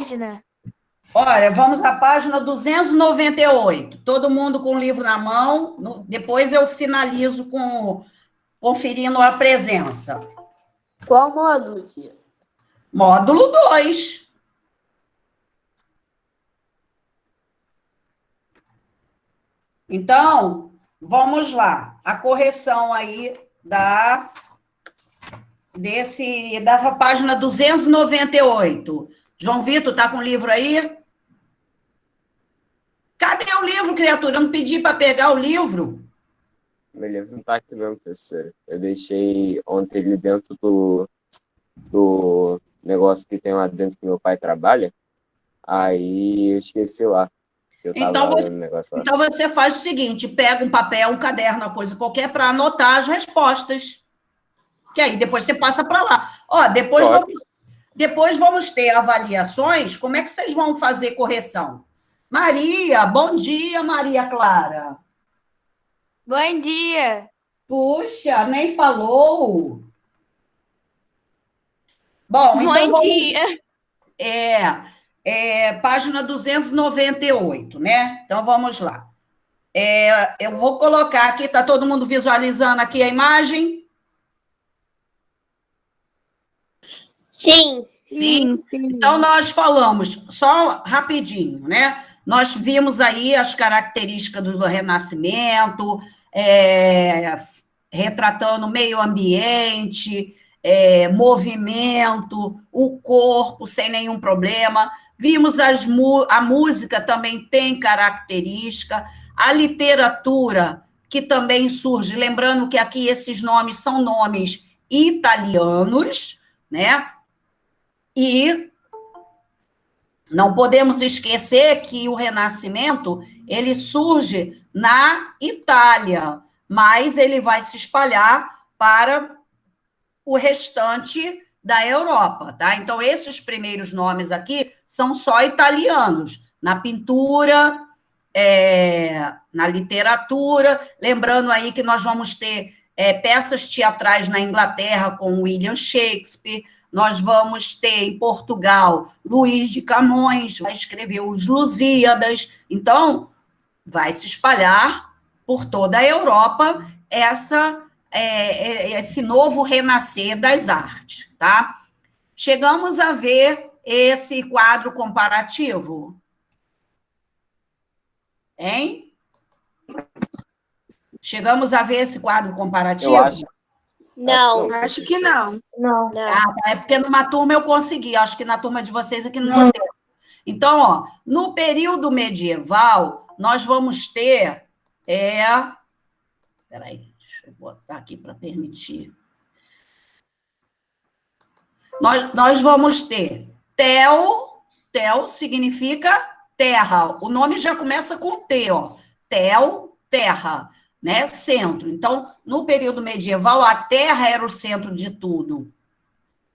página? Olha, vamos à página 298. Todo mundo com o livro na mão. Depois eu finalizo conferindo a presença. Qual módulo, tia? Módulo 2. Então, vamos lá. A correção aí dessa página 298. João Vitor, tá com o livro aí? Cadê o livro, criatura? Eu não pedi para pegar o livro. Meu livro não tá aqui não, professora. Eu deixei ontem ele dentro do negócio que tem lá dentro que meu pai trabalha. Aí eu esqueci lá. Eu tava lendo o negócio lá. Então você faz o seguinte, pega um papel, um caderno, uma coisa qualquer, para anotar as respostas. Que aí depois você passa para lá. Ó, depois vamos ter avaliações. Como é que vocês vão fazer correção? Maria, bom dia, Maria Clara. Bom dia. Puxa, nem falou. Bom, então Bom dia. Página 298, né? Então vamos lá. Eu vou colocar aqui, tá todo mundo visualizando aqui a imagem? Sim. Sim. Então, nós falamos, só rapidinho, né? Nós vimos aí as características do Renascimento, retratando o meio ambiente, movimento, o corpo sem nenhum problema. Vimos a música também tem característica, a literatura, que também surge, lembrando que aqui esses nomes são nomes italianos, né? E não podemos esquecer que o Renascimento, ele surge na Itália, mas ele vai se espalhar para o restante da Europa, tá? Então, esses primeiros nomes aqui são só italianos, na pintura, na literatura, lembrando aí que nós vamos ter peças teatrais na Inglaterra com William Shakespeare, nós vamos ter em Portugal Luís de Camões, vai escrever os Lusíadas, então vai se espalhar por toda a Europa esse novo renascer das artes, tá? Chegamos a ver esse quadro comparativo? Hein? Chegamos a ver esse quadro comparativo? Eu acho. Não. Acho que não. Não. É porque numa turma eu consegui, acho que na turma de vocês aqui não deu. Então, ó, no período medieval, nós vamos ter. Peraí, deixa eu botar aqui para permitir. Nós vamos ter Tel significa terra. O nome já começa com T, ó. Tel, terra, né? Centro. Então, no período medieval, a terra era o centro de tudo.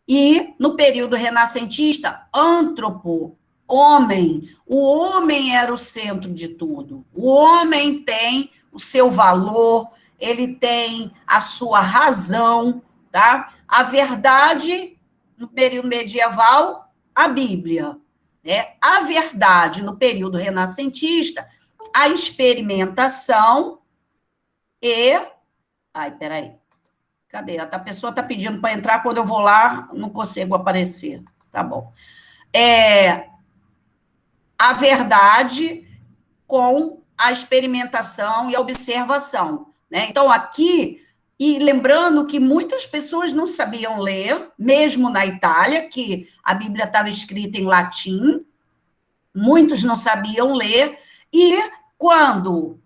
E no período renascentista, antropo, homem. O homem era o centro de tudo. O homem tem o seu valor, ele tem a sua razão, tá? A verdade, no período medieval, a Bíblia. Né? A verdade, no período renascentista, a experimentação e... Ai, peraí. Cadê? A pessoa está pedindo para entrar, quando eu vou lá, não consigo aparecer. Tá bom. A verdade com a experimentação e a observação. Né? Então, aqui, e lembrando que muitas pessoas não sabiam ler, mesmo na Itália, que a Bíblia estava escrita em latim, muitos não sabiam ler, e quando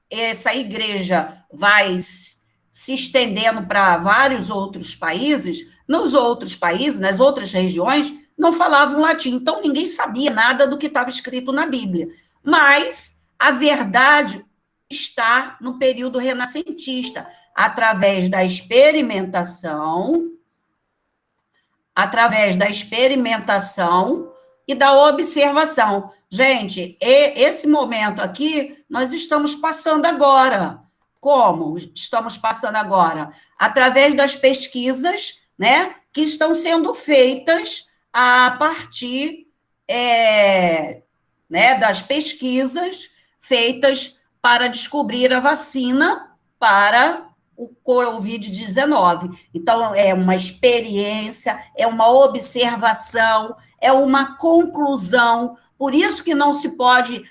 essa igreja vai se estendendo para vários outros países, nos outros países, nas outras regiões, não falavam latim, então ninguém sabia nada do que estava escrito na Bíblia. Mas a verdade está no período renascentista, através da experimentação e da observação. Gente, esse momento aqui, nós estamos passando agora. Como estamos passando agora? Através das pesquisas, né, que estão sendo feitas a partir né, das pesquisas feitas para descobrir a vacina para o Covid-19. Então, é uma experiência, é uma observação, é uma conclusão. Por isso que não se pode,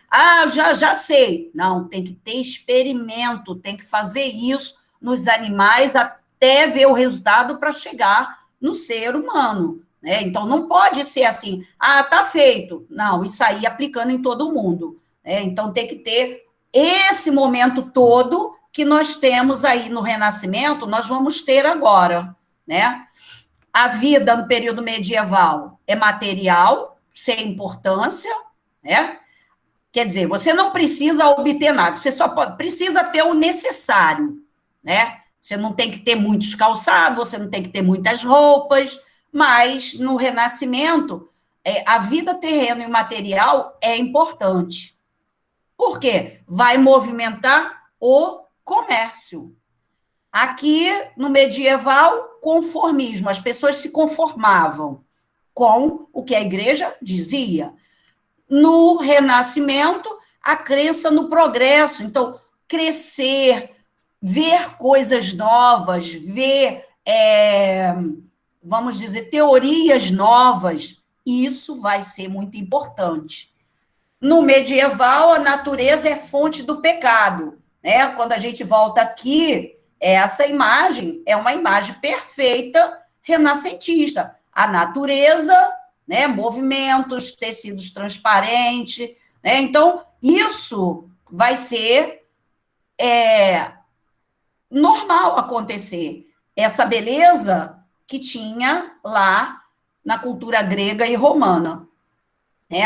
já sei. Não, tem que ter experimento, tem que fazer isso nos animais até ver o resultado para chegar no ser humano. Né? Então, não pode ser assim, tá feito. Não, isso aí aplicando em todo mundo. Né? Então, tem que ter esse momento todo que nós temos aí no Renascimento, nós vamos ter agora. Né? A vida no período medieval é material, sem importância, né? Quer dizer, você não precisa obter nada, você só precisa ter o necessário, né? Você não tem que ter muitos calçados, você não tem que ter muitas roupas, mas no Renascimento, a vida terrena e material é importante. Por quê? Vai movimentar o comércio. Aqui, no medieval, conformismo, as pessoas se conformavam com o que a igreja dizia. No Renascimento, a crença no progresso. Então, crescer, ver coisas novas, ver, vamos dizer, teorias novas, isso vai ser muito importante. No medieval, a natureza é fonte do pecado. Né? Quando a gente volta aqui, essa imagem é uma imagem perfeita renascentista. A natureza, né, movimentos, tecidos transparentes. Né? Então, isso vai ser normal acontecer. Essa beleza que tinha lá na cultura grega e romana.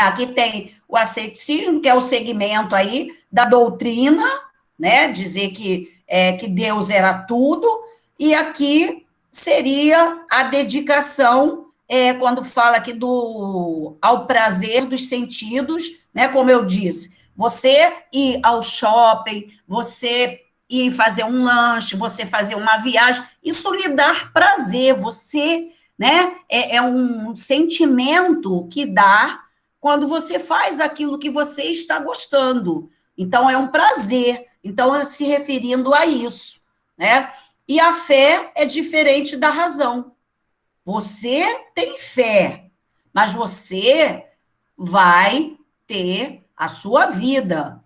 Aqui tem o asceticismo, que é o segmento aí da doutrina, né, dizer que Deus era tudo, e aqui seria a dedicação, quando fala aqui ao prazer dos sentidos, né, como eu disse, você ir ao shopping, você ir fazer um lanche, você fazer uma viagem, isso lhe dá prazer, você, né, é um sentimento que dá quando você faz aquilo que você está gostando. Então, é um prazer. Então, se referindo a isso. Né? E a fé é diferente da razão. Você tem fé, mas você vai ter a sua vida,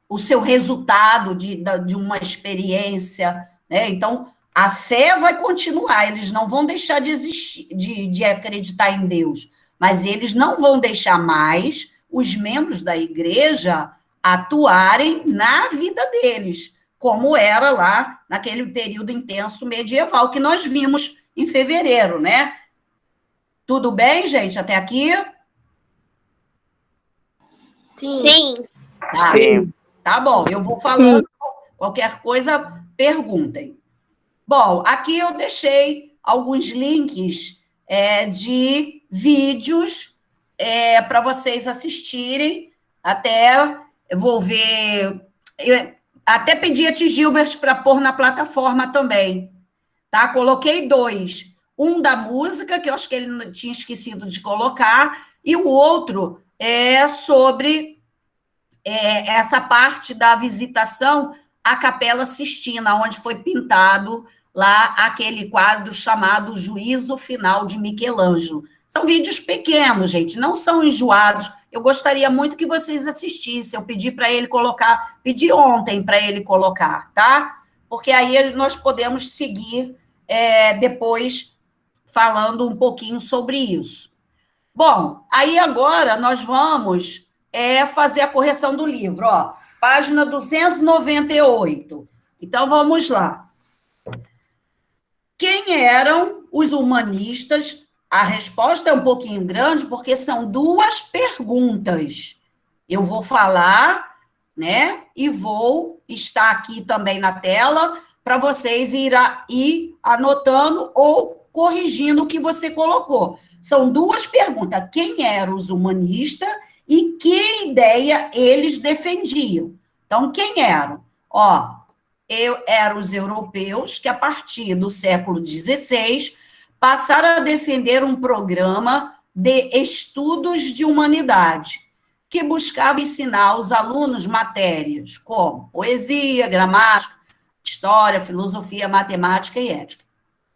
o seu resultado de uma experiência. Né? Então, a fé vai continuar, eles não vão deixar de existir, de acreditar em Deus, mas eles não vão deixar mais os membros da igreja atuarem na vida deles, como era lá naquele período intenso medieval que nós vimos em fevereiro, né? Tudo bem, gente, até aqui? Sim. Tá bom, eu vou falando, qualquer coisa, perguntem. Bom, aqui eu deixei alguns links de vídeos para vocês assistirem, até eu vou ver, até pedi a Ti Gilbert para pôr na plataforma também, tá? Coloquei 2, um da música, que eu acho que ele tinha esquecido de colocar, e o outro é sobre essa parte da visitação à Capela Sistina, onde foi pintado lá aquele quadro chamado Juízo Final de Michelangelo. São vídeos pequenos, gente, não são enjoados. Eu gostaria muito que vocês assistissem. Eu pedi para ele colocar, pedi ontem para ele colocar, tá? Porque aí nós podemos seguir depois falando um pouquinho sobre isso. Bom, aí agora nós vamos fazer a correção do livro, ó, página 298. Então, vamos lá. Quem eram os humanistas? A resposta é um pouquinho grande, porque são 2 perguntas. Eu vou falar, né, e vou estar aqui também na tela, para vocês ir anotando ou corrigindo o que você colocou. São 2 perguntas. Quem eram os humanistas e que ideia eles defendiam? Então, quem eram? Eram os europeus que, a partir do século XVI, passaram a defender um programa de estudos de humanidade, que buscava ensinar aos alunos matérias como poesia, gramática, história, filosofia, matemática e ética.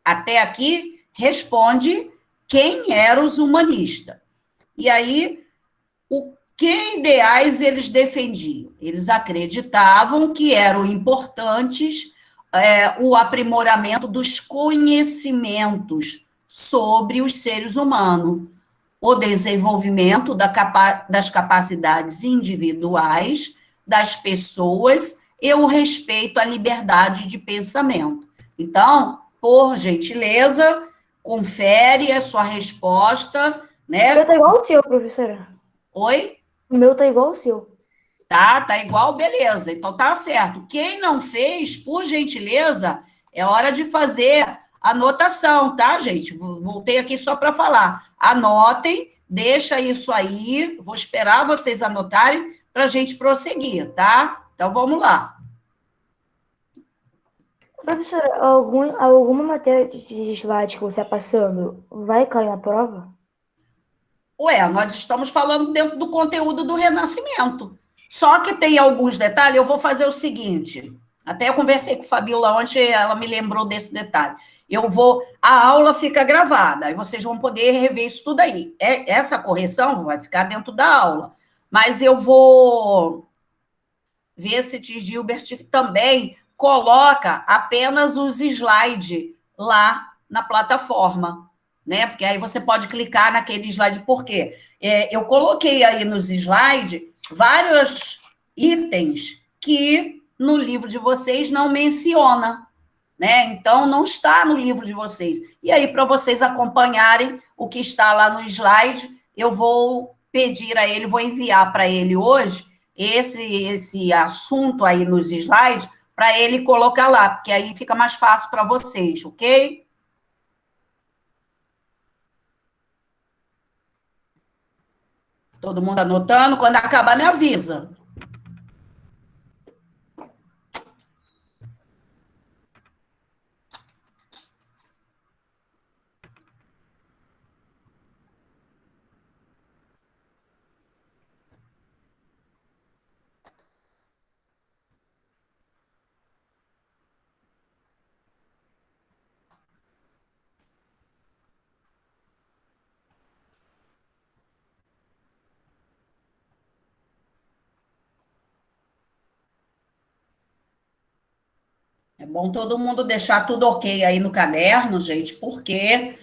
Até aqui, responde quem eram os humanistas. E aí, que ideais eles defendiam? Eles acreditavam que eram importantes o aprimoramento dos conhecimentos sobre os seres humanos, o desenvolvimento das capacidades individuais das pessoas e o respeito à liberdade de pensamento. Então, por gentileza, confere a sua resposta, né? O meu tá igual ao seu, professora. Oi? O meu tá igual ao seu. Tá igual, beleza. Então tá certo. Quem não fez, por gentileza, é hora de fazer anotação, tá, gente? Voltei aqui só para falar. Anotem, deixa isso aí. Vou esperar vocês anotarem para a gente prosseguir, tá? Então vamos lá. Professora, alguma matéria de slide que você está passando vai cair na prova? Ué, nós estamos falando dentro do conteúdo do Renascimento. Só que tem alguns detalhes, eu vou fazer o seguinte, até eu conversei com a Fabiola ontem, ela me lembrou desse detalhe. A aula fica gravada, aí vocês vão poder rever isso tudo aí. Essa correção vai ficar dentro da aula, mas eu vou ver se T. Gilbert também coloca apenas os slides lá na plataforma, né? Porque aí você pode clicar naquele slide, por quê? Eu coloquei aí nos slides vários itens que no livro de vocês não menciona, né? Então, não está no livro de vocês. E aí, para vocês acompanharem o que está lá no slide, eu vou pedir a ele, vou enviar para ele hoje esse assunto aí nos slides, para ele colocar lá, porque aí fica mais fácil para vocês, ok? Todo mundo anotando? Quando acabar, me avisa. É bom todo mundo deixar tudo ok aí no caderno, gente, porque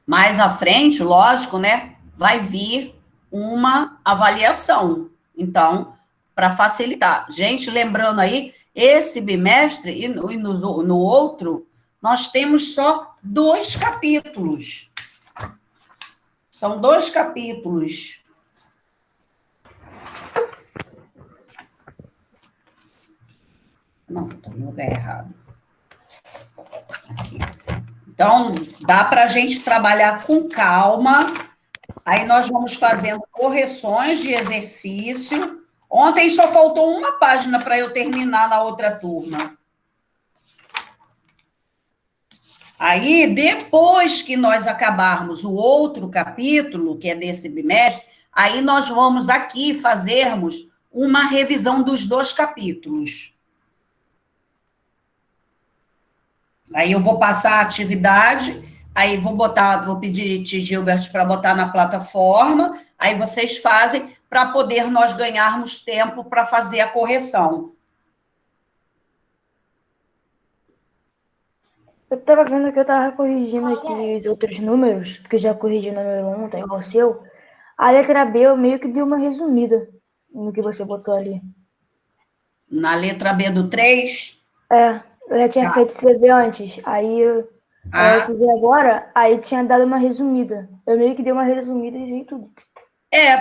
mais à frente, lógico, né, vai vir uma avaliação. Então, para facilitar. Gente, lembrando aí, esse bimestre e no outro, nós temos só 2 capítulos. São 2 capítulos. Não, estou no lugar errado. Aqui. Então, dá para a gente trabalhar com calma. Aí nós vamos fazendo correções de exercício. Ontem só faltou uma página para eu terminar na outra turma. Aí, depois que nós acabarmos o outro capítulo, que é desse bimestre, aí nós vamos aqui fazermos uma revisão dos 2 capítulos. Aí eu vou passar a atividade, aí vou pedir T. Gilbert para botar na plataforma, aí vocês fazem para poder nós ganharmos tempo para fazer a correção. Eu estava vendo que eu estava corrigindo aqui os outros números, porque eu já corrigi o número 1, tá igual ao seu. A letra B eu meio que dei uma resumida no que você botou ali. Na letra B do 3? Eu já tinha feito escrever antes, aí eu fiz agora, aí tinha dado uma resumida. Eu meio que dei uma resumida e dei tudo.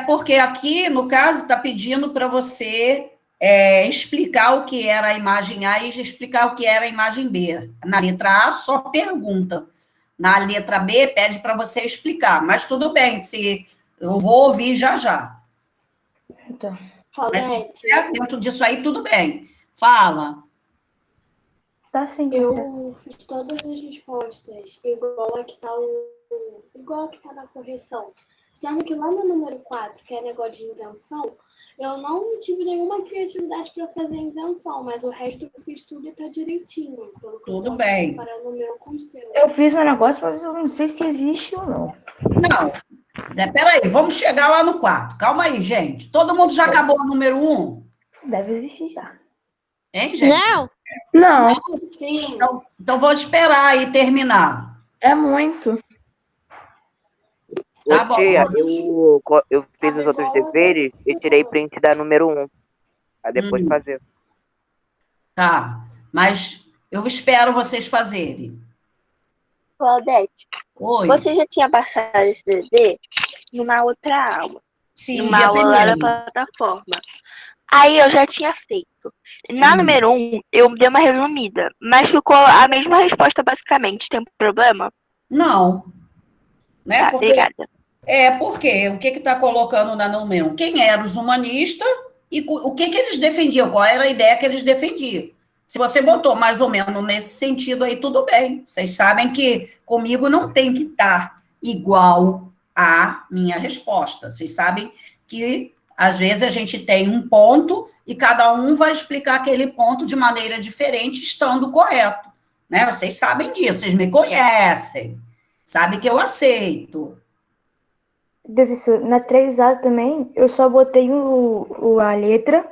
Porque aqui, no caso, está pedindo para você explicar o que era a imagem A e explicar o que era a imagem B. Na letra A, só pergunta. Na letra B, pede para você explicar. Mas tudo bem, eu vou ouvir já. Então. Mas se tiver dentro disso aí, tudo bem. Fala. Tá sim. Eu fiz todas as respostas igual a que tá na correção. Sendo que lá no número 4, que é negócio de invenção, eu não tive nenhuma criatividade para fazer invenção, mas o resto eu fiz tudo e tá direitinho. Pelo que Tudo eu tô bem. comparando o meu com o seu. Eu fiz um negócio, mas eu não sei se existe ou não. Não. Peraí, vamos chegar lá no 4. Calma aí, gente. Todo mundo já acabou o número 1? Deve existir já. Hein, gente? Não, Sim. Então vou esperar aí terminar. é muito. Tá Ô, bom. tia, eu fiz os outros deveres e tirei print da número 1. Pra depois fazer. Tá. Mas eu espero vocês fazerem. Claudete, Oi. você já tinha passado esse dever numa outra aula. Sim, numa dia aula lá da primeiro. plataforma. Aí eu já tinha feito. Na número 1, eu dei uma resumida, mas ficou a mesma resposta basicamente. Tem problema? Não. Né? Tá, obrigada. Porque o que está colocando na número 1? Quem eram os humanistas e o que eles defendiam, qual era a ideia que eles defendiam. Se você botou mais ou menos nesse sentido aí, tudo bem. Vocês sabem que comigo não tem que estar igual à minha resposta. Vocês sabem que, às vezes, a gente tem um ponto e cada um vai explicar aquele ponto de maneira diferente, estando correto. Né? Vocês sabem disso, vocês me conhecem. Sabem que eu aceito. Professor, na 3A também, eu só botei a letra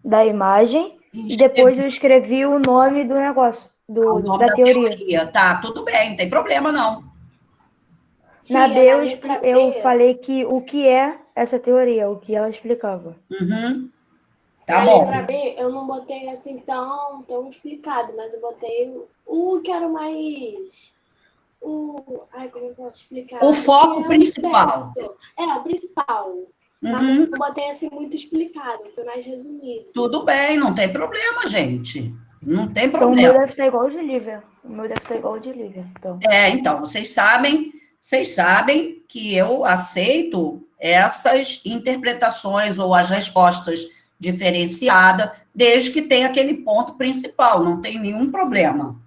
da imagem e depois eu escrevi o nome do negócio, O nome da teoria. Tá, tudo bem, não tem problema, não. Na Tia, B, na letra B. eu falei que o que é essa teoria, o que ela explicava. Uhum. Tá Na bom. letra B, eu não botei assim tão explicado, mas eu botei o que era mais... Ai, como eu posso explicar? O foco Que é principal. certo. O principal. Mas Uhum. não botei assim muito explicado, foi mais resumido. Tudo bem, não tem problema, gente. Não tem Então o meu problema. deve estar igual o de Lívia. Então. Então, vocês sabem que eu aceito essas interpretações ou as respostas diferenciadas, desde que tenha aquele ponto principal, não tem nenhum problema.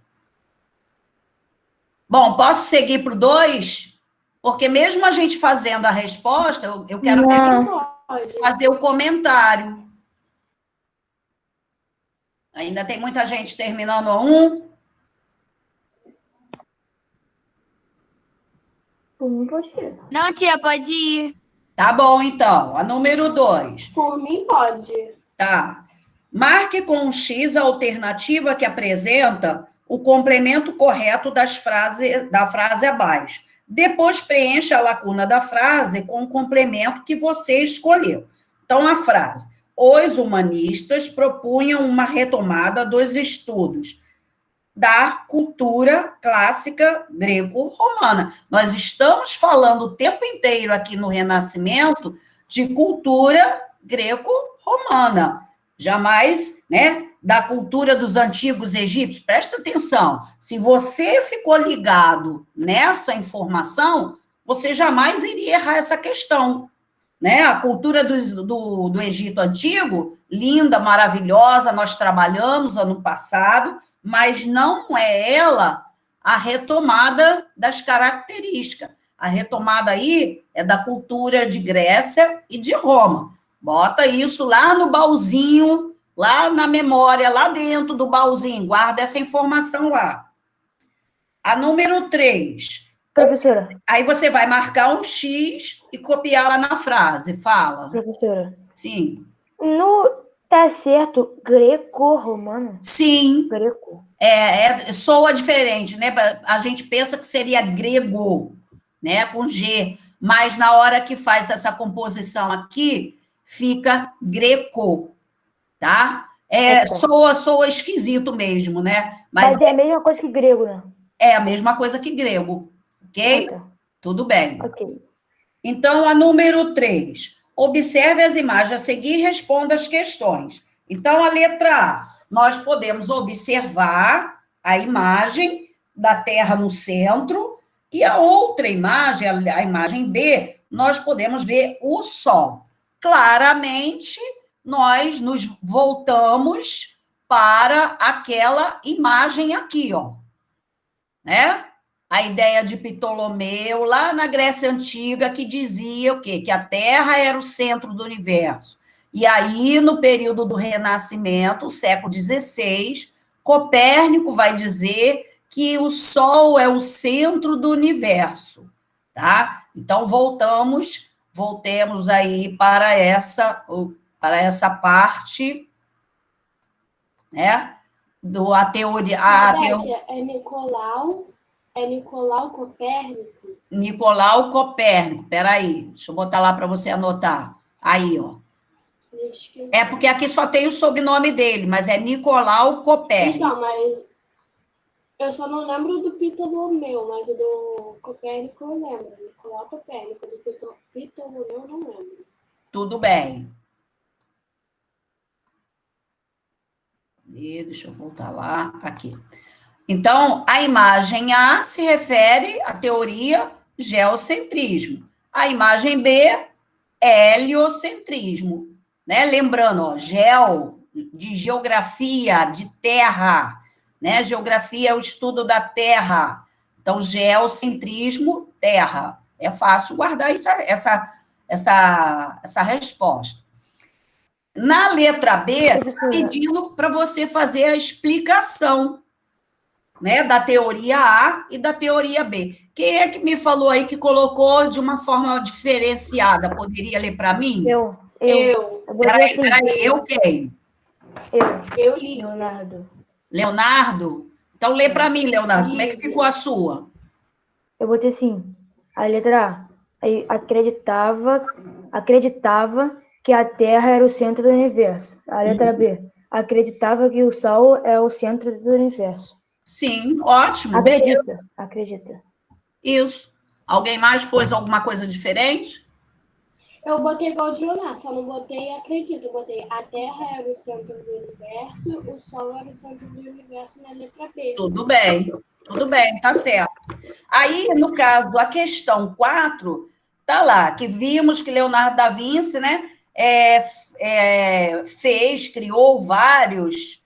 Bom, posso seguir para o 2? Porque mesmo a gente fazendo a resposta, eu quero fazer o comentário. Ainda tem muita gente terminando a 1? Por mim pode ir. Não, tia, pode ir. Tá bom, então. A número 2. Por mim, pode. Tá. Marque com um X a alternativa que apresenta o complemento correto da frase abaixo. Depois preencha a lacuna da frase com o complemento que você escolheu. Então, a frase: os humanistas propunham uma retomada dos estudos da cultura clássica greco-romana. Nós estamos falando o tempo inteiro aqui no Renascimento de cultura greco-romana. Jamais, né, da cultura dos antigos egípcios. Presta atenção, se você ficou ligado nessa informação, você jamais iria errar essa questão. Né? A cultura do Egito Antigo, linda, maravilhosa, nós trabalhamos ano passado, mas não é ela a retomada das características. A retomada aí é da cultura de Grécia e de Roma. Bota isso lá no baúzinho, lá na memória, lá dentro do baúzinho, guarda essa informação lá. A número 3. Professora. Aí você vai marcar um X e copiar lá na frase. Fala. Professora. Sim. Tá certo, greco-romano? Sim. Greco. Soa diferente, né? A gente pensa que seria grego, né? Com G. Mas na hora que faz essa composição aqui, fica greco, tá? Soa esquisito mesmo, né? Mas é a mesma coisa que grego, né? É a mesma coisa que grego, ok? Tudo bem. Ok. Então, a número 3. Observe as imagens a seguir e responda as questões. Então, a letra A, nós podemos observar a imagem da Terra no centro e a outra imagem, a imagem B, nós podemos ver o Sol. Claramente, nós nos voltamos para aquela imagem aqui, ó, né? A ideia de Ptolomeu, lá na Grécia Antiga, que dizia o quê? Que a Terra era o centro do universo. E aí, no período do Renascimento, século XVI, Copérnico vai dizer que o Sol é o centro do universo, tá? Então, voltemos aí para essa parte, né? A teoria... Beth, é Nicolau Copérnico? Nicolau Copérnico, peraí, deixa eu botar lá para você anotar. Aí, ó. É porque aqui só tem o sobrenome dele, mas é Nicolau Copérnico. Então, mas eu só não lembro do Ptolomeu, mas o do Copérnico eu lembro. Nicolau Copérnico, do Ptolomeu eu não lembro. Tudo bem. E deixa eu voltar lá, aqui. Então, a imagem A se refere à teoria geocentrismo. A imagem B, heliocentrismo. Né? Lembrando, ó, de geografia, de terra, né? Geografia é o estudo da terra. Então, geocentrismo, terra. É fácil guardar essa resposta. Na letra B, pedindo para você fazer a explicação, né, da teoria A e da teoria B. Quem é que me falou aí que colocou de uma forma diferenciada? Poderia ler para mim? Eu. Peraí, eu quem? Eu li. Leonardo? Então, lê para mim, Leonardo, como é que ficou a sua? Eu botei assim, a letra A. Aí, acreditava que a Terra era o centro do universo. A letra B. Acreditava que o Sol é o centro do universo. Sim, ótimo. Acredita. Isso. Alguém mais pôs alguma coisa diferente? Eu botei igual de Leonardo, só não botei acredito. Eu botei a Terra era o centro do universo, o Sol era o centro do universo na letra B. Tudo bem, tá certo. Aí, no caso, a questão 4, tá lá, que vimos que Leonardo da Vinci, né, criou vários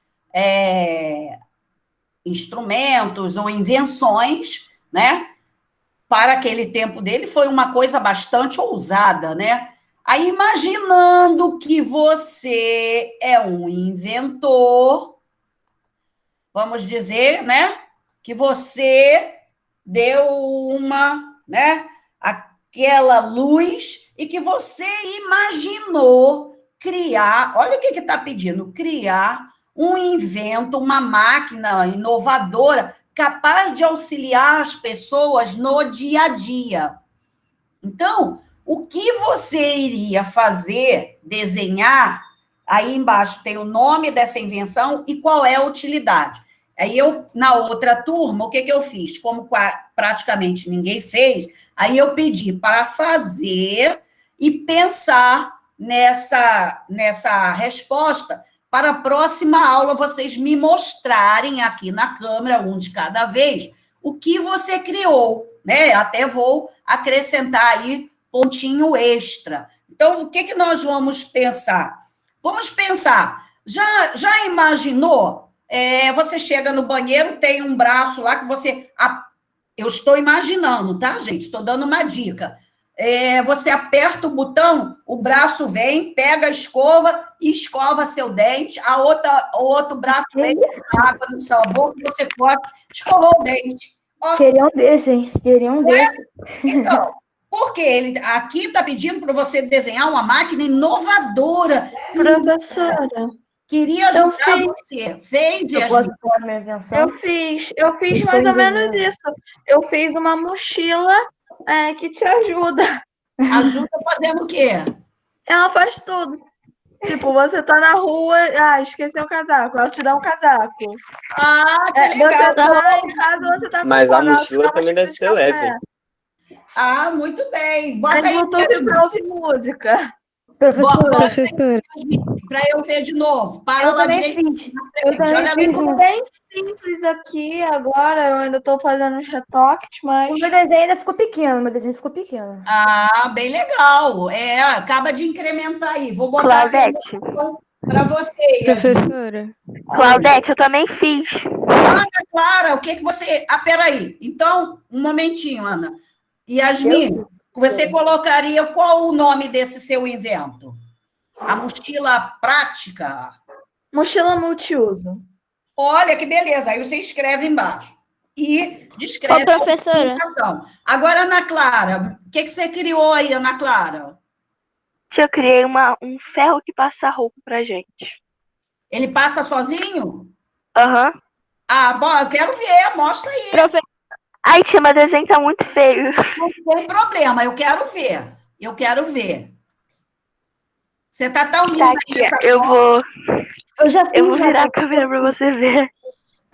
instrumentos ou invenções, né? Para aquele tempo dele foi uma coisa bastante ousada, né? Aí, imaginando que você é um inventor, vamos dizer, né? Que você deu aquela luz e que você imaginou criar, olha o que está pedindo, criar um invento, uma máquina inovadora capaz de auxiliar as pessoas no dia a dia. Então, o que você iria fazer, desenhar, aí embaixo tem o nome dessa invenção e qual é a utilidade. Aí na outra turma, o que eu fiz? Como praticamente ninguém fez, aí eu pedi para fazer e pensar nessa resposta para a próxima aula vocês me mostrarem aqui na câmera, um de cada vez, o que você criou, né? Até vou acrescentar aí pontinho extra. Então, o que nós vamos pensar? Vamos pensar, já imaginou? Você chega no banheiro, tem um braço lá que você... Eu estou imaginando, tá, gente? Estou dando uma dica. Você aperta o botão, o braço vem, pega a escova e escova seu dente, o outro braço vem com água no sua boca, você corta, escovou o dente. Ó, queria um desse, hein? Queria um desse. Então, porque ele aqui está pedindo para você desenhar uma máquina inovadora. Professora, Queria ajudar você. Fez e Eu ajudou. posso falar minha invenção? eu fiz Isso mais ou aí, menos né? isso. Eu fiz uma mochila que te ajuda. Ajuda fazendo o quê? Ela faz tudo. Tipo, você tá na rua, esqueceu o casaco, ela te dá um casaco. Ah, que legal. Você tá em casa, você tá com Mas a fome, ela te mochila dá uma também deve xícara ser de leve. café. Ah, muito bem. Bota Tem aí Bluetooth pra ouvir música. Professora, para eu ver de novo. Para eu lá também direito. fiz. Eu também Olha fiz ali. um. Bem simples aqui agora, eu ainda tô fazendo uns retoques, mas... O meu desenho ainda ficou pequeno. Ah, bem legal. Acaba de incrementar aí. Vou botar Claudete, Para você, Yasmin. Professora, Claudete, eu também fiz. Ana Clara, o que que você... Ah, peraí. Então, um momentinho, Ana. Yasmin, você colocaria qual o nome desse seu invento? A mochila prática? Mochila multiuso. Olha que beleza. Aí você escreve embaixo. E descreve Ô, professora. a aplicação. Agora, Ana Clara, o que que você criou aí, Ana Clara? Eu criei um ferro que passa roupa pra gente. Ele passa sozinho? Aham. Ah, bom, eu quero ver, mostra aí. Ai, tia, meu desenho tá muito feio. Não tem problema, eu quero ver. Eu quero ver. Você tá tão linda Tá, aí tia, nessa eu foto. vou Eu vou virar a câmera pra você ver.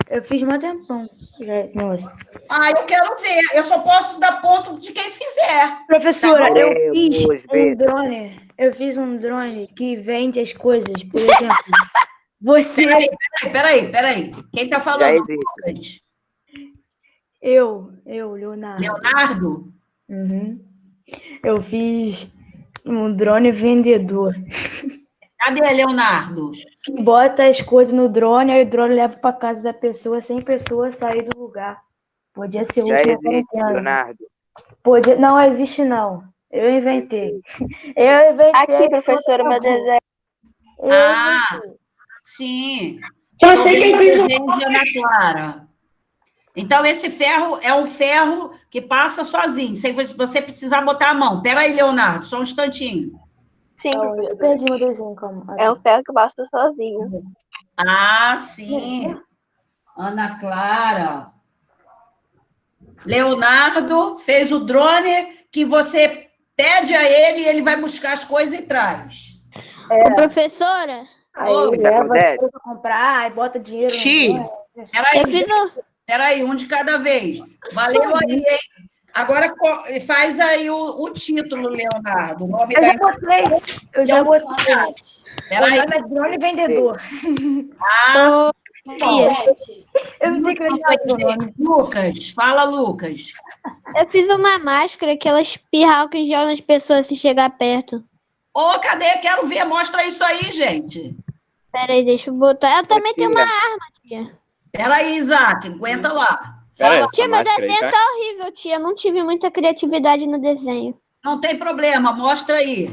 Eu fiz um tempão já esse negócio. Ah, eu quero ver. Eu só posso dar ponto de quem fizer. Professora, eu fiz Podemos um ver. drone. Eu fiz um drone que vende as coisas. Por exemplo, você. Peraí. Quem tá Já falando? existe. Lucas? Leonardo. Leonardo? Uhum. Eu fiz um drone vendedor. Cadê Leonardo? Que bota as coisas no drone, aí o drone leva para casa da pessoa sem pessoa sair do lugar. Podia ser Já útil na existe, quarentena. Leonardo. Podia... Não existe, não. Eu inventei. Eu inventei. Aqui, professora, meu desenho. Ah, sim. Estou vendo o desenho de Ana Clara. Então, esse ferro é um ferro que passa sozinho, sem você precisar botar a mão. Peraí, Leonardo, só um instantinho. Sim, Eu professora. perdi meu desenho, calma. É um ferro que basta sozinho. Ah, sim. Ana Clara. Leonardo fez o drone que você pede a ele e ele vai buscar as coisas e traz. Ô, professora, Aí Ô, ele leva as acontece? coisas pra comprar, aí bota dinheiro no Ti, drone. peraí, eu fiz peraí, um de cada vez. Valeu aí, hein? Agora faz aí o título, Leonardo. O nome Eu da já botei. Eu já botei. Claudete. O Peraí. nome é drone vendedor. Ah, Claudete. Eu não tenho que deixar o nome. Lucas, fala, Lucas. eu fiz uma máscara que ela espirra álcool em gel nas pessoas se chegar perto. Ô, cadê? Quero ver. Mostra isso aí, gente. Pera aí, deixa eu botar. Eu também tenho uma Aqui, arma, tia. Peraí, Isaac, aguenta lá. Pera aí, Fala, essa Tia, meu máscara aí, desenho tá? tá horrível, tia. Eu não tive muita criatividade no desenho. não tem problema, mostra aí.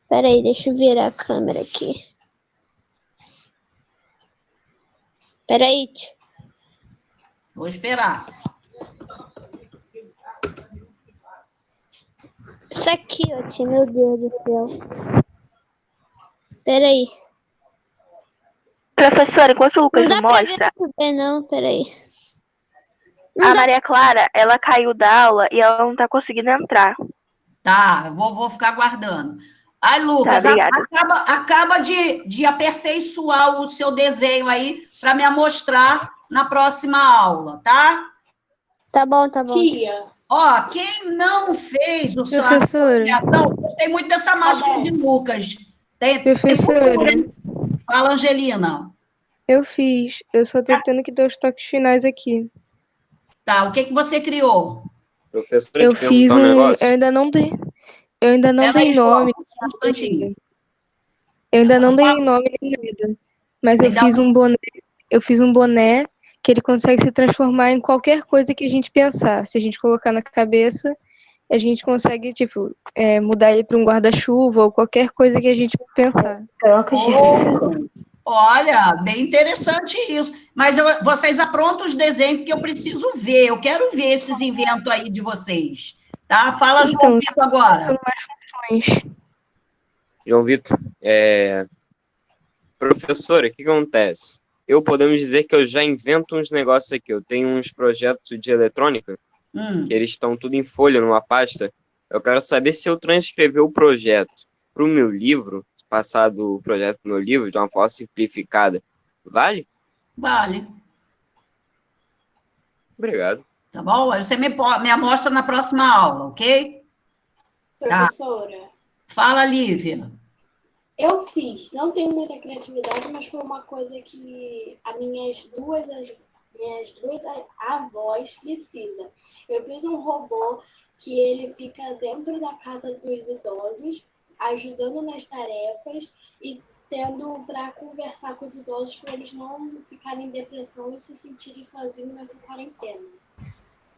Pera aí, deixa eu virar a câmera aqui. Pera aí, tia. Vou esperar. Isso aqui, ó, tia. Meu Deus do céu. Pera aí. Professora, enquanto o Não Lucas dá me pra ver mostra, muito bem, não. Pera aí. Não a dá. Maria Clara, ela caiu da aula e ela não tá conseguindo entrar. Tá, vou ficar aguardando. Ai, Lucas, Tá, obrigada. acaba de aperfeiçoar o seu desenho aí para me mostrar na próxima aula, tá? Tá bom, tá bom. Tia. Ó, quem não fez o seu Professora. avaliação, gostei muito dessa máscara de Lucas. Tem Professora. Fala, Angelina. Eu fiz. Eu só tô tendo que dar os toques finais aqui. Tá, o que que você criou? Professora, Eu te fiz perguntar um negócio. Eu ainda não dei Peraí, nome. João, só um instantinho. Eu ainda não dei nome nem nada. Mas eu Ainda fiz um boné. Eu fiz um boné que ele consegue se transformar em qualquer coisa que a gente pensar. Se a gente colocar na cabeça, a gente consegue, tipo, mudar ele para um guarda-chuva ou qualquer coisa que a gente pensar. Troca de. Olha, bem interessante isso. Mas vocês aprontam os desenhos porque eu preciso ver. Eu quero ver esses inventos aí de vocês. Tá? Fala, João Então, Vitor, agora. Funções. João Vitor, professora, o que acontece? Eu podemos dizer que eu já invento uns negócios aqui. Eu tenho uns projetos de eletrônica, que eles estão tudo em folha, numa pasta. Eu quero saber se eu transcrever o projeto para o meu livro, passar do projeto para o meu livro de uma forma simplificada, vale? Vale. Obrigado. Tá bom? Aí você me mostra na próxima aula, ok? Professora. Fala, Lívia. Eu fiz, não tenho muita criatividade, mas foi uma coisa que as minhas duas avós precisam. Eu fiz um robô que ele fica dentro da casa dos idosos, ajudando nas tarefas e tendo para conversar com os idosos para eles não ficarem em depressão e se sentirem sozinhos nessa quarentena.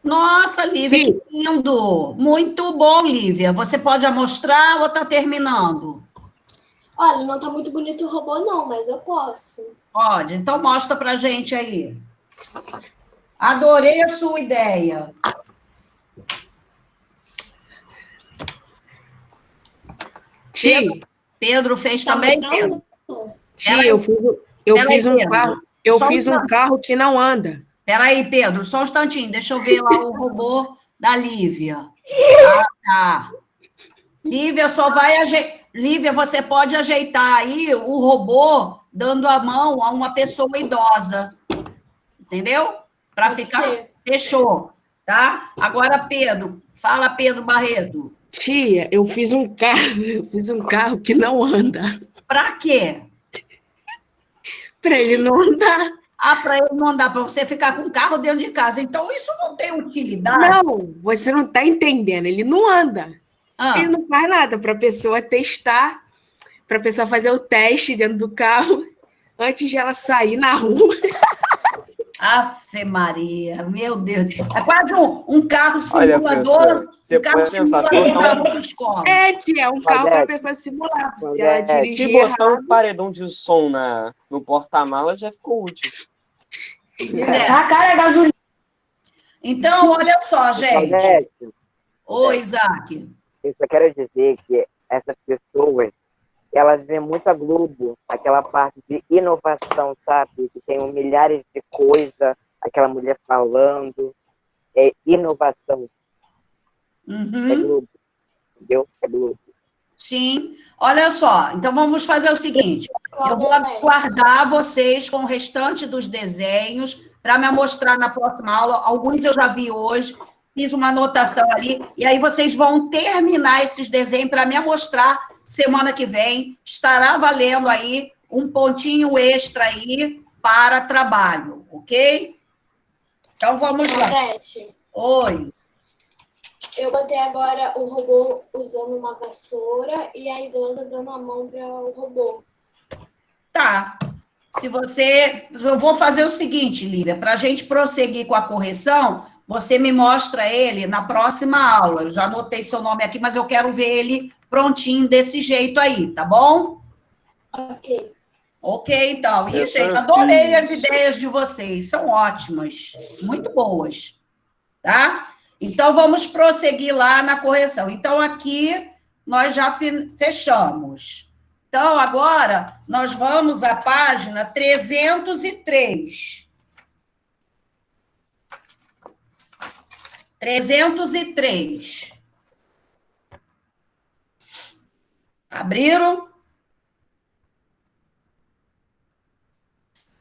Nossa, Lívia, que lindo! Muito bom, Lívia. Você pode já mostrar ou está terminando? Olha, não está muito bonito o robô, não, mas eu posso. Pode, então mostra pra gente aí. Adorei a sua ideia. Pedro fez também, Pedro? Tia, eu fiz um carro que não anda. Peraí, Pedro, só um instantinho, deixa eu ver lá o robô da Lívia. Tá. Lívia, Lívia, você pode ajeitar aí o robô dando a mão a uma pessoa idosa. Entendeu? Para ficar... Fechou, tá? Agora, Pedro. Fala, Pedro Barreto. Tia, eu fiz um carro que não anda. Para quê? Para ele não andar. Para ele não andar, para você ficar com o carro dentro de casa. Então, isso não tem utilidade? Não, você não está entendendo. Ele não anda. Ele não faz nada para a pessoa testar, para a pessoa fazer o teste dentro do carro antes de ela sair na rua. Afe Maria, meu Deus. É quase um carro simulador. Você pode pensar, se botar tia, um carro para a pessoa simular. Se ela dirigir se botar um paredão de som no porta-mala, já ficou útil. Então, olha só, gente. Oi, Isaac. Eu só quero dizer que essas pessoas, elas veem muito a Globo, aquela parte de inovação, sabe? Que tem milhares de coisas, aquela mulher falando, é inovação. É Globo, entendeu? É Globo. Sim. Olha só, então vamos fazer o seguinte, eu vou aguardar vocês com o restante dos desenhos para me mostrar na próxima aula, alguns eu já vi hoje, fiz uma anotação ali, e aí vocês vão terminar esses desenhos para me mostrar semana que vem, estará valendo aí um pontinho extra aí para trabalho, ok? Então, vamos lá. Oi. Eu botei agora o robô usando uma vassoura e a idosa dando a mão para o robô. Tá. Eu vou fazer o seguinte, Lívia, para a gente prosseguir com a correção, você me mostra ele na próxima aula. Eu já anotei seu nome aqui, mas eu quero ver ele prontinho desse jeito aí, tá bom? Ok. Ok, então. E, gente, adorei as ideias de vocês, são ótimas, muito boas, tá? Então, vamos prosseguir lá na correção. Então, aqui nós já fechamos. Então, agora, nós vamos à página 303. 303. Abriram?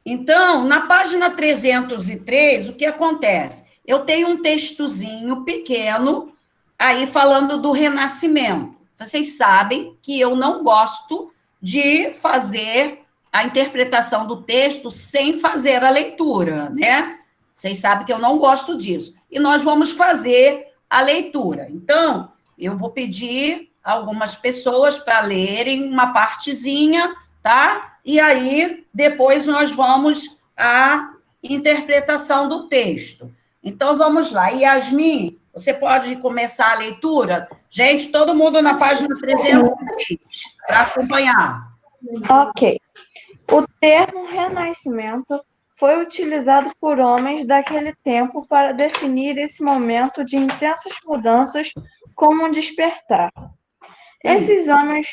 Então, na página 303, o que acontece? Eu tenho um textozinho pequeno aí falando do Renascimento. Vocês sabem que eu não gosto de fazer a interpretação do texto sem fazer a leitura, né? Vocês sabem que eu não gosto disso. E nós vamos fazer a leitura. Então, eu vou pedir algumas pessoas para lerem uma partezinha, tá? E aí, depois nós vamos à interpretação do texto. Então, vamos lá. Yasmin, você pode começar a leitura? Gente, todo mundo na página 303, para acompanhar. Ok. O termo renascimento foi utilizado por homens daquele tempo para definir esse momento de intensas mudanças como um despertar. Esses homens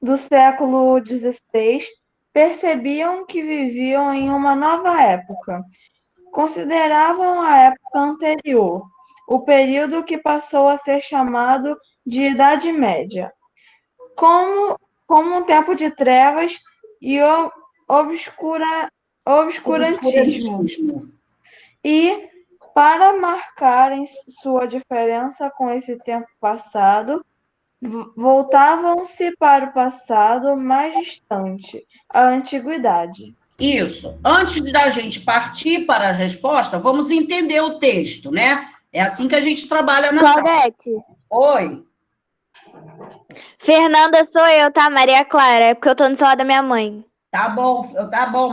do século XVI percebiam que viviam em uma nova época. Consideravam a época anterior, o período que passou a ser chamado de Idade Média, como um tempo de trevas e obscurantismo. E, para marcarem sua diferença com esse tempo passado, voltavam-se para o passado mais distante, a antiguidade. Isso. Antes da gente partir para a resposta, vamos entender o texto, né? É assim que a gente trabalha na Claudete. sala. Oi. Fernanda sou eu, tá? Maria Clara, é porque eu tô no celular da minha mãe. Tá bom,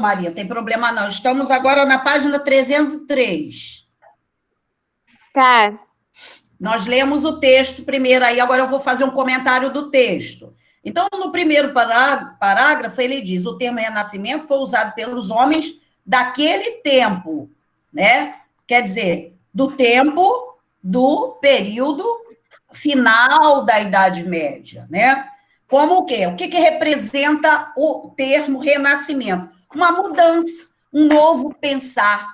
Maria, não tem problema não. Estamos agora na página 303. Tá. Nós lemos o texto primeiro, aí agora eu vou fazer um comentário do texto. Então, no primeiro parágrafo, ele diz: o termo renascimento foi usado pelos homens daquele tempo, né? Quer dizer, do tempo do período final da Idade Média, né? Como o quê? O que representa o termo renascimento? Uma mudança, um novo pensar.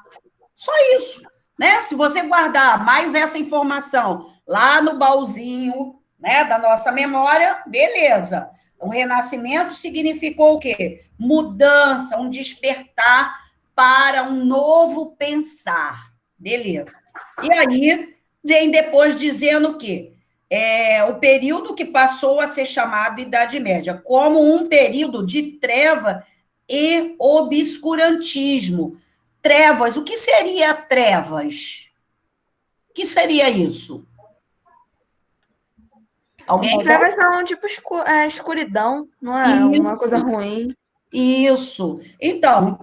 Só isso, né? Se você guardar mais essa informação lá no baúzinho, né, da nossa memória, beleza. O renascimento significou o quê? Mudança, um despertar para um novo pensar. Beleza. E aí, vem depois dizendo o quê? O período que passou a ser chamado Idade Média, como um período de treva e obscurantismo. Trevas, o que seria trevas? O que seria isso? Alguém? Trevas são tipo escuridão, não é? Isso. Uma coisa ruim. Isso. Então,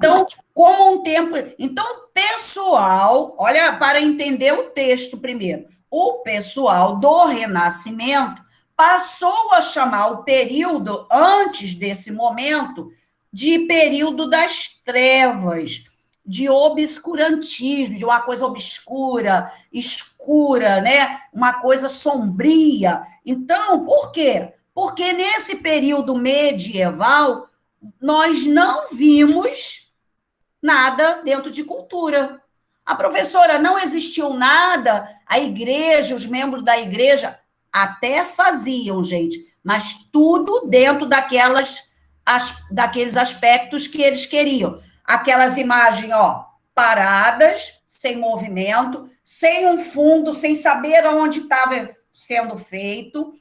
como um tempo... Então, pessoal, olha, para entender o texto primeiro, o pessoal do Renascimento passou a chamar o período antes desse momento de período das trevas, de obscurantismo, de uma coisa obscura, escura, né? Uma coisa sombria. Então, por quê? Porque nesse período medieval nós não vimos nada dentro de cultura. A professora, não existiu nada, a igreja, os membros da igreja até faziam, gente, mas tudo dentro daqueles aspectos que eles queriam. Aquelas imagens, paradas, sem movimento, sem um fundo, sem saber onde estava sendo feito,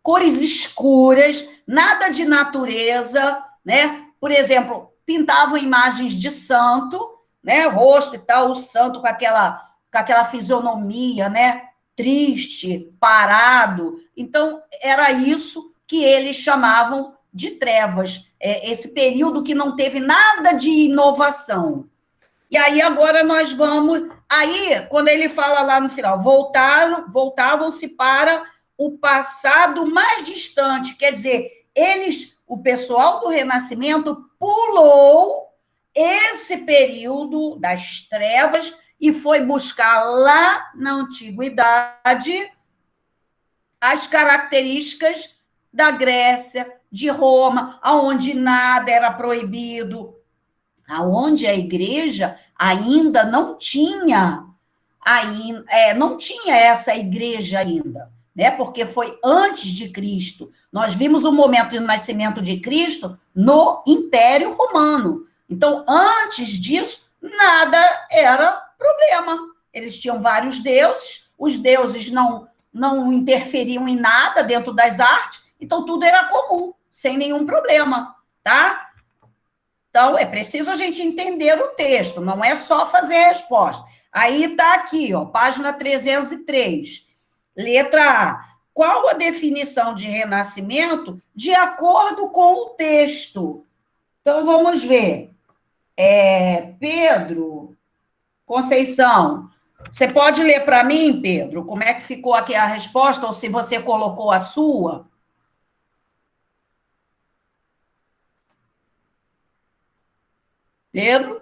cores escuras, nada de natureza, né? Por exemplo, pintavam imagens de santo, né? Rosto e tal, o santo com aquela fisionomia, né? Triste, parado. Então, era isso que eles chamavam de trevas, esse período que não teve nada de inovação. E aí, agora nós vamos... Aí, quando ele fala lá no final, voltavam-se para o passado mais distante, quer dizer, o pessoal do Renascimento pulou esse período das trevas e foi buscar lá na antiguidade as características da Grécia, de Roma, onde nada era proibido, aonde a igreja ainda não tinha essa igreja ainda, né? Porque foi antes de Cristo. Nós vimos o momento do nascimento de Cristo no Império Romano. Então, antes disso, nada era problema. Eles tinham vários deuses, os deuses não interferiam em nada dentro das artes, então tudo era comum, sem nenhum problema, tá? Então, é preciso a gente entender o texto, não é só fazer a resposta. Aí está aqui, página 303. Letra A. Qual a definição de renascimento de acordo com o texto? Então, vamos ver. Pedro Conceição, você pode ler para mim, Pedro, como é que ficou aqui a resposta, ou se você colocou a sua? Pedro?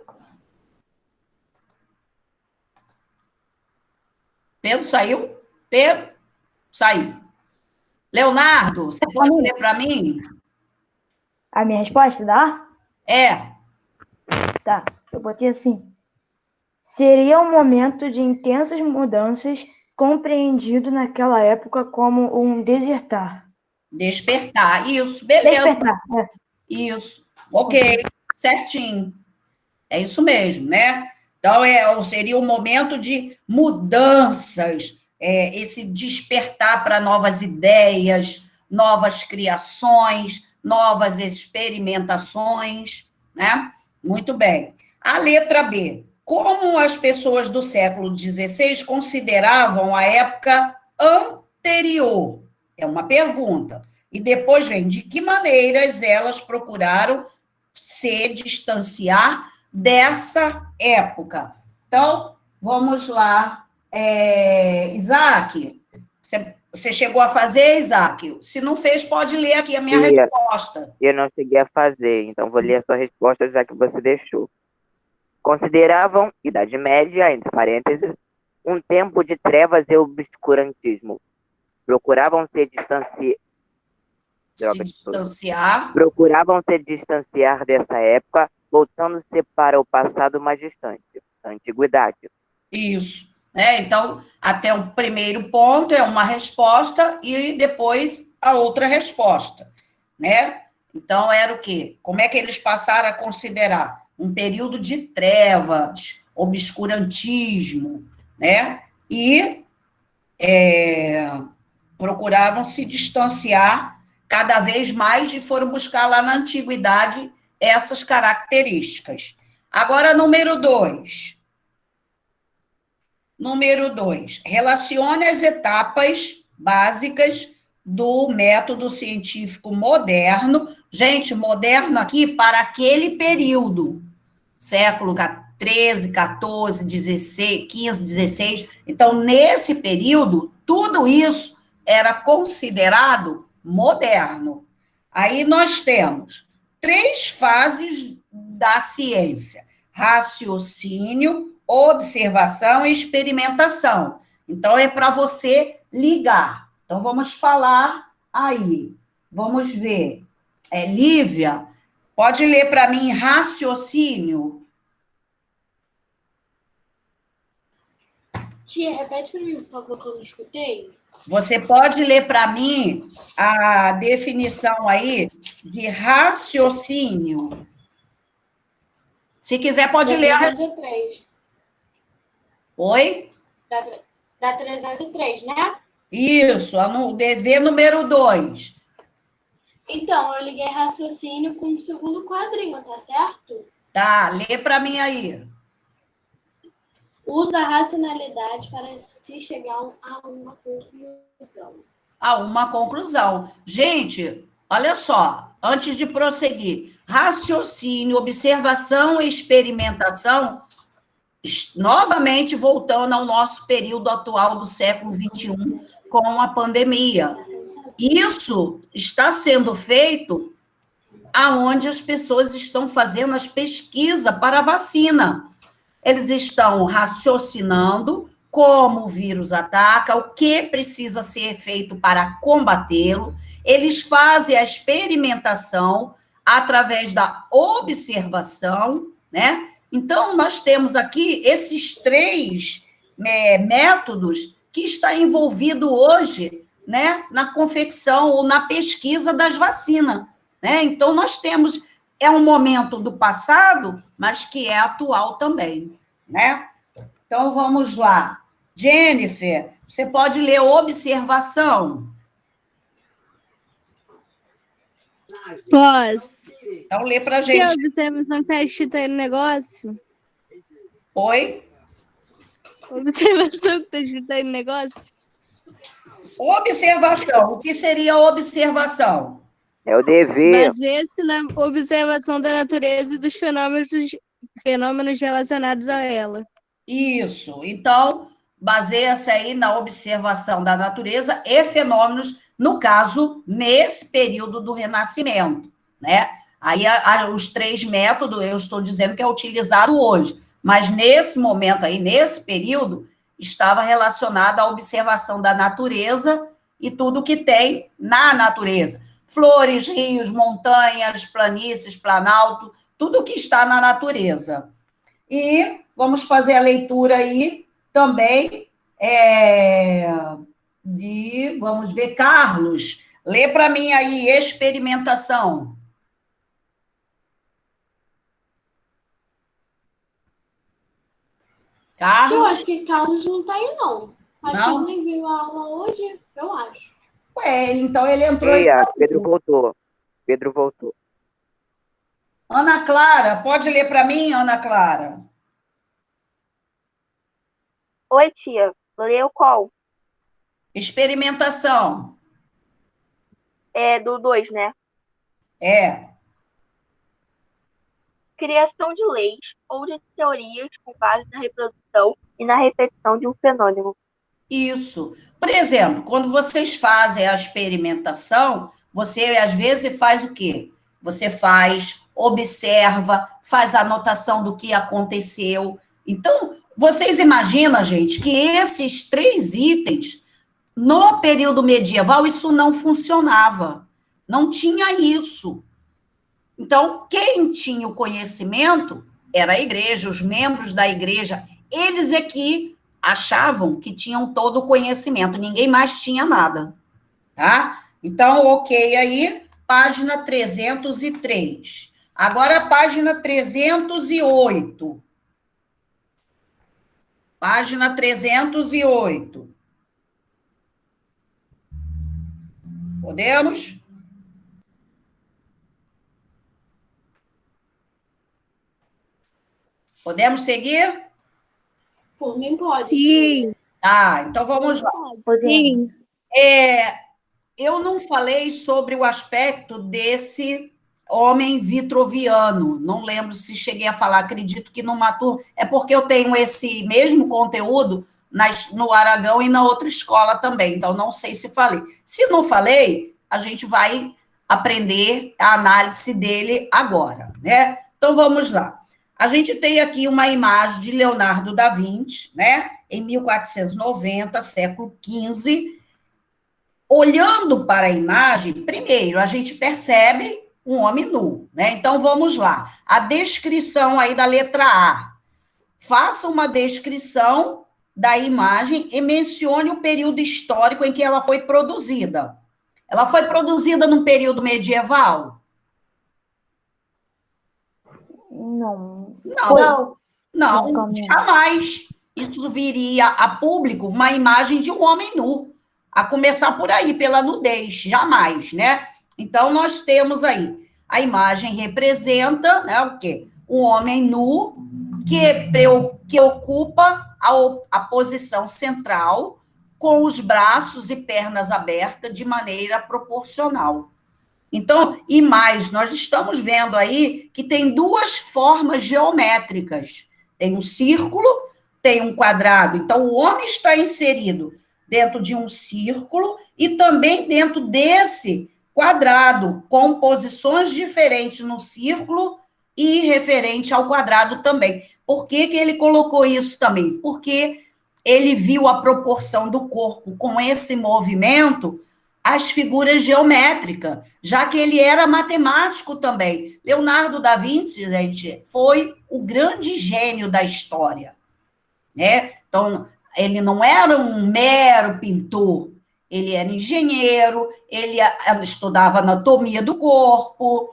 Pedro saiu? Pedro? Saiu. Leonardo, você pode ler para mim? A minha resposta dá? Tá, eu botei assim. Seria um momento de intensas mudanças compreendido naquela época como um desertar. Despertar, isso, beleza. Despertar, Isso, ok, certinho. É isso mesmo, né? Então, seria um momento de mudanças, esse despertar para novas ideias, novas criações, novas experimentações, né? Muito bem. A letra B. Como as pessoas do século XVI consideravam a época anterior? É uma pergunta. E depois vem de que maneiras elas procuraram se distanciar dessa época. Então, vamos lá. Isaac, você chegou a fazer, Isaac? Se não fez, pode ler aqui a minha resposta. Eu não cheguei a fazer, então vou ler a sua resposta já que você deixou. Consideravam Idade Média, entre parênteses, um tempo de trevas e obscurantismo. Procuravam se distanciar. Procuravam se distanciar dessa época, voltando-se para o passado mais distante, a antiguidade. Isso. Então, até o primeiro ponto é uma resposta e depois a outra resposta, né? Então, era o quê? Como é que eles passaram a considerar? Um período de trevas, obscurantismo, né? E procuravam se distanciar cada vez mais e foram buscar lá na antiguidade essas características. Agora, número 2. Número 2, relacione as etapas básicas do método científico moderno. Gente, moderno aqui para aquele período, século XIII, XIV, XVI, XV, XVI. Então, nesse período, tudo isso era considerado moderno. Aí nós temos 3 fases da ciência: raciocínio, observação e experimentação. Então, é para você ligar. Então, vamos falar aí. Vamos ver. Lívia, pode ler para mim raciocínio? Tia, repete para mim, por favor, que eu não escutei. Você pode ler para mim a definição aí de raciocínio? Se quiser, pode ler. 303. Oi? Da 303, né? Isso, no DV número 2. Então, eu liguei raciocínio com o segundo quadrinho, tá certo? Tá, lê para mim aí. Uso da racionalidade para se chegar a uma conclusão. A uma conclusão. Gente, olha só, antes de prosseguir, raciocínio, observação e experimentação, novamente voltando ao nosso período atual do século XXI, com a pandemia. Isso está sendo feito aonde as pessoas estão fazendo as pesquisas para a vacina. Eles estão raciocinando como o vírus ataca, o que precisa ser feito para combatê-lo. Eles fazem a experimentação através da observação, né? Então, nós temos aqui esses 3 métodos que está envolvido hoje, né, na confecção ou na pesquisa das vacinas, né? Então, nós temos, é um momento do passado, mas que é atual também, né? Então, vamos lá. Jennifer, você pode ler observação? Posso. Então, lê para a gente. Que observação está escrito aí no negócio? Oi? Observação que está escrito aí no negócio? Observação. O que seria observação? É o dever. Baseia-se na observação da natureza e dos fenômenos relacionados a ela. Isso. Então, baseia-se aí na observação da natureza e fenômenos, no caso, nesse período do Renascimento, né? Aí, os 3 métodos, eu estou dizendo que é utilizado hoje, mas nesse momento aí, nesse período, estava relacionado à observação da natureza e tudo que tem na natureza. Flores, rios, montanhas, planícies, planalto, tudo que está na natureza. E vamos fazer a leitura aí também vamos ver, Carlos, lê para mim aí, experimentação. Carlos? Eu acho que Carlos não está aí, não. Acho não? que ele nem viu a aula hoje, eu acho. Então ele entrou... Pedro voltou. Pedro voltou. Ana Clara, pode ler para mim, Ana Clara? Oi, tia. Leu qual? Experimentação. do 2, né? Criação de leis ou de teorias com base na reprodução e na repetição de um fenômeno. Isso. Por exemplo, quando vocês fazem a experimentação, você às vezes faz o quê? Você observa, faz a anotação do que aconteceu. Então, vocês imaginam, gente, que esses 3 itens, no período medieval, isso não funcionava. Não tinha isso. Então, quem tinha o conhecimento era a igreja, os membros da igreja. Eles é que achavam que tinham todo o conhecimento, ninguém mais tinha nada, tá? Então, ok aí, página 303. Agora, a página 308. Página 308. Podemos? Podemos seguir? Por mim, pode. Sim. Ah, então vamos lá. Sim. Eu não falei sobre o aspecto desse homem vitruviano. Não lembro se cheguei a falar, acredito que numa turma. É porque eu tenho esse mesmo conteúdo no Aragão e na outra escola também, então não sei se falei. Se não falei, a gente vai aprender a análise dele agora, né? Então vamos lá. A gente tem aqui uma imagem de Leonardo da Vinci, né? Em 1490, século XV. Olhando para a imagem, primeiro, a gente percebe um homem nu, né? Então, vamos lá. A descrição aí da letra A. Faça uma descrição da imagem e mencione o período histórico em que ela foi produzida. Ela foi produzida no período medieval? Não. Não, jamais. Isso viria a público uma imagem de um homem nu. A começar por aí, pela nudez, jamais, né? Então, nós temos aí, a imagem representa, né, o quê? Um homem nu que ocupa a posição central, com os braços e pernas abertas de maneira proporcional. Então, e mais, nós estamos vendo aí que tem 2 formas geométricas. Tem um círculo, tem um quadrado. Então, o homem está inserido dentro de um círculo e também dentro desse quadrado, com posições diferentes no círculo e referente ao quadrado também. Por que ele colocou isso também? Porque ele viu a proporção do corpo com esse movimento, as figuras geométricas, já que ele era matemático também. Leonardo da Vinci, gente, foi o grande gênio da história, né? Então, ele não era um mero pintor, ele era engenheiro, ele estudava anatomia do corpo,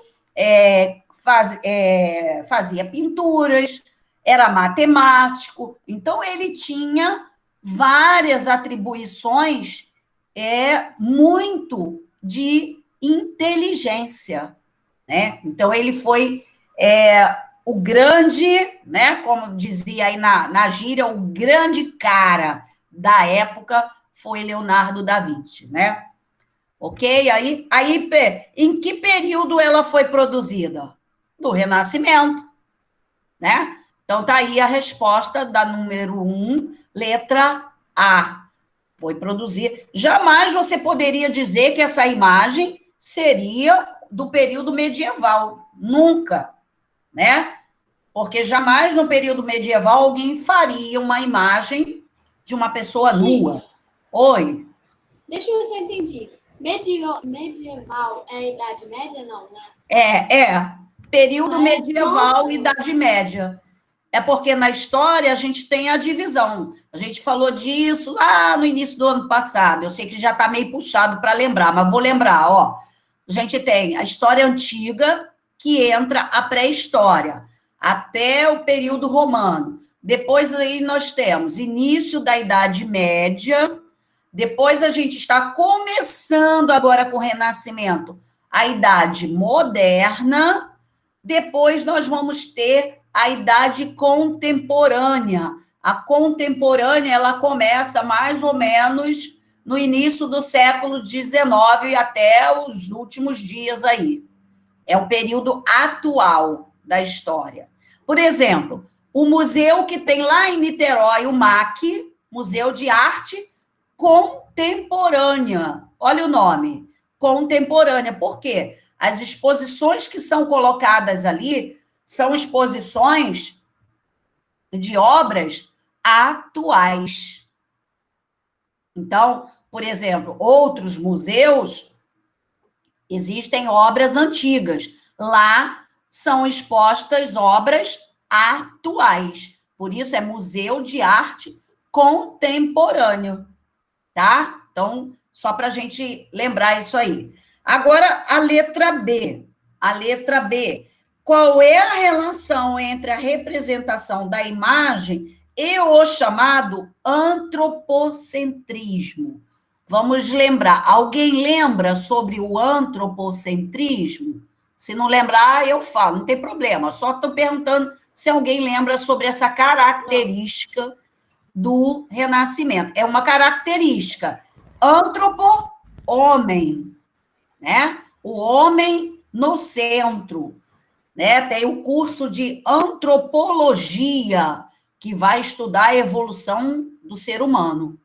fazia pinturas, era matemático, então ele tinha várias atribuições muito de inteligência, né? Então ele foi o grande, né, como dizia aí na gíria, o grande cara da época foi Leonardo da Vinci, né? Ok? Aí, em que período ela foi produzida? Do Renascimento, né? Então, tá aí a resposta da número 1, letra A. Foi produzida. Jamais você poderia dizer que essa imagem seria do período medieval. Nunca, né? Porque jamais no período medieval alguém faria uma imagem de uma pessoa nua. Oi? Deixa eu ver se eu entendi. Medieval é a Idade Média, não, né? Período medieval e Idade Média. É porque na história a gente tem a divisão. A gente falou disso lá no início do ano passado. Eu sei que já está meio puxado para lembrar, mas vou lembrar, ó. A gente tem a história antiga, que entra a pré-história, até o período romano. Depois aí nós temos início da Idade Média, depois a gente está começando agora com o Renascimento, a Idade Moderna, depois nós vamos ter a Idade Contemporânea. A contemporânea, ela começa mais ou menos no início do século XIX e até os últimos dias aí. É o período atual da história. Por exemplo, o museu que tem lá em Niterói, o MAC, Museu de Arte Contemporânea. Olha o nome, contemporânea. Por quê? As exposições que são colocadas ali são exposições de obras atuais. Então, por exemplo, outros museus, existem obras antigas. Lá são expostas obras atuais. Por isso é Museu de Arte Contemporâneo, tá? Então, só para a gente lembrar isso aí. Agora, a letra B. A letra B. Qual é a relação entre a representação da imagem e o chamado antropocentrismo? Vamos lembrar. Alguém lembra sobre o antropocentrismo? Se não lembrar, eu falo, não tem problema. Só estou perguntando se alguém lembra sobre essa característica do Renascimento. É uma característica. Antropo, homem, né? O homem no centro, né? Tem o curso de antropologia, que vai estudar a evolução do ser humano.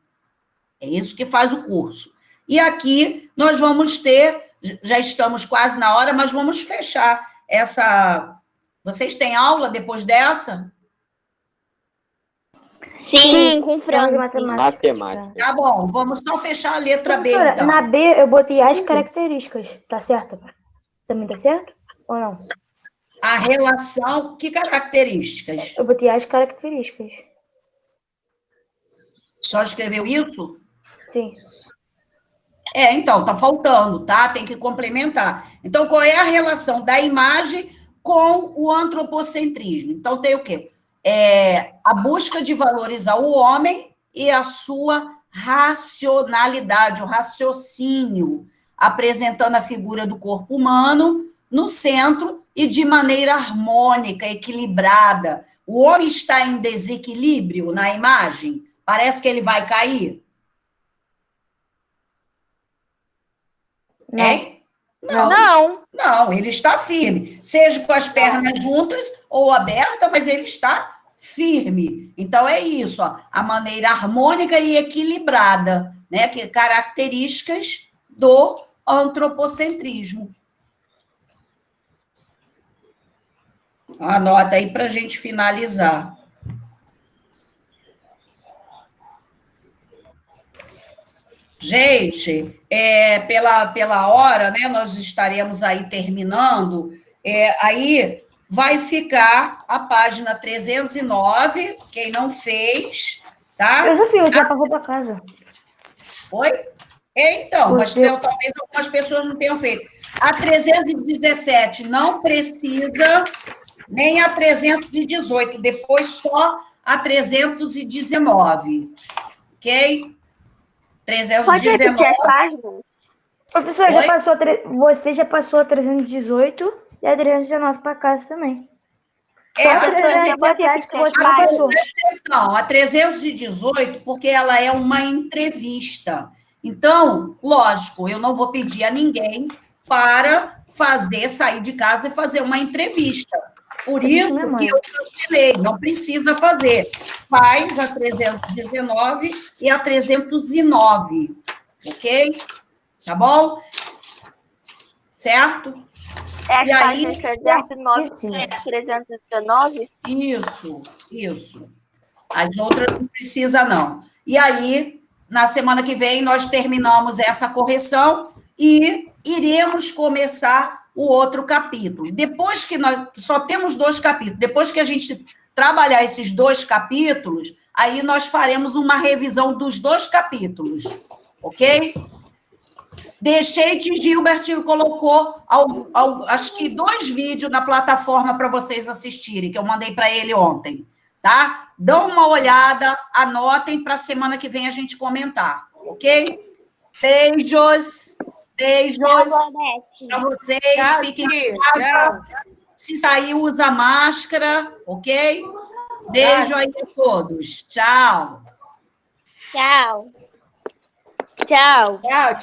É isso que faz o curso. E aqui nós vamos ter, já estamos quase na hora, mas vamos fechar essa... Vocês têm aula depois dessa? Sim, com frango. Matemática. Tá bom, vamos só fechar a letra B, Professora, então. na B eu botei as características, tá certo? Também tá certo? Ou não? A relação, que características? Eu botei as características. Só escreveu isso? Sim. Então, tá faltando, tá? Tem que complementar. Então, qual é a relação da imagem com o antropocentrismo? Então, tem o quê? A busca de valorizar o homem e a sua racionalidade, o raciocínio, apresentando a figura do corpo humano no centro e de maneira harmônica, equilibrada. O homem está em desequilíbrio na imagem? Parece que ele vai cair? Não. Hein? Não. Não, ele está firme. Seja com as pernas juntas ou aberta, mas ele está firme. Então, é isso, ó, a maneira harmônica e equilibrada, né? Que características do antropocentrismo. Anota aí para a gente finalizar. Gente, pela hora, né, nós estaremos aí terminando, aí vai ficar a página 309, quem não fez, tá? Filosofia, já passou para casa. Oi? Então, mas talvez algumas pessoas não tenham feito. A 317 não precisa, nem a 318, depois só a 319, ok? 319. Pode repetir as páginas? Professor, você já passou a 318 e a 319 para casa também. Só a 317 que você não passou. Presta atenção, a 318, porque ela é uma entrevista. Então, lógico, eu não vou pedir a ninguém para sair de casa e fazer uma entrevista. Por isso que eu cancelei, não precisa fazer. Faz a 319 e a 309, ok? Tá bom? Certo? E aí, 309 e 319? Isso. As outras não precisa, não. E aí, na semana que vem, nós terminamos essa correção e iremos começar o outro capítulo. Depois que nós só temos 2 capítulos, depois que a gente trabalhar esses 2 capítulos, aí nós faremos uma revisão dos 2 capítulos, ok? Deixei-te, Gilbert colocou, acho que 2 vídeos na plataforma para vocês assistirem, que eu mandei para ele ontem, tá? Dão uma olhada, anotem para a semana que vem a gente comentar, ok? Beijos para vocês, Tchau, fiquem em casa. Se sair, usa máscara, ok? Beijo aí a todos. Tchau. Tchau. Tchau. Tchau,